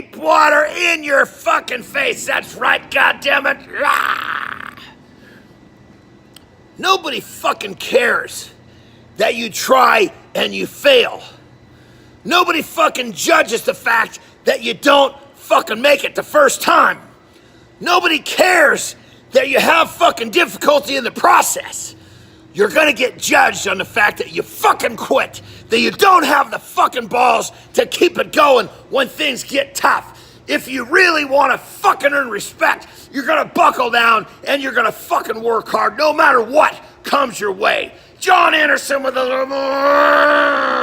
deep water in your fucking face. That's right, goddammit. Ah! Nobody fucking cares that you try and you fail. Nobody fucking judges the fact that you don't fucking make it the first time. Nobody cares that you have fucking difficulty in the process. You're gonna get judged on the fact that you fucking quit, that you don't have the fucking balls to keep it going when things get tough. If you really wanna fucking earn respect, you're gonna buckle down and you're gonna fucking work hard no matter what comes your way. John Andersen with a little more.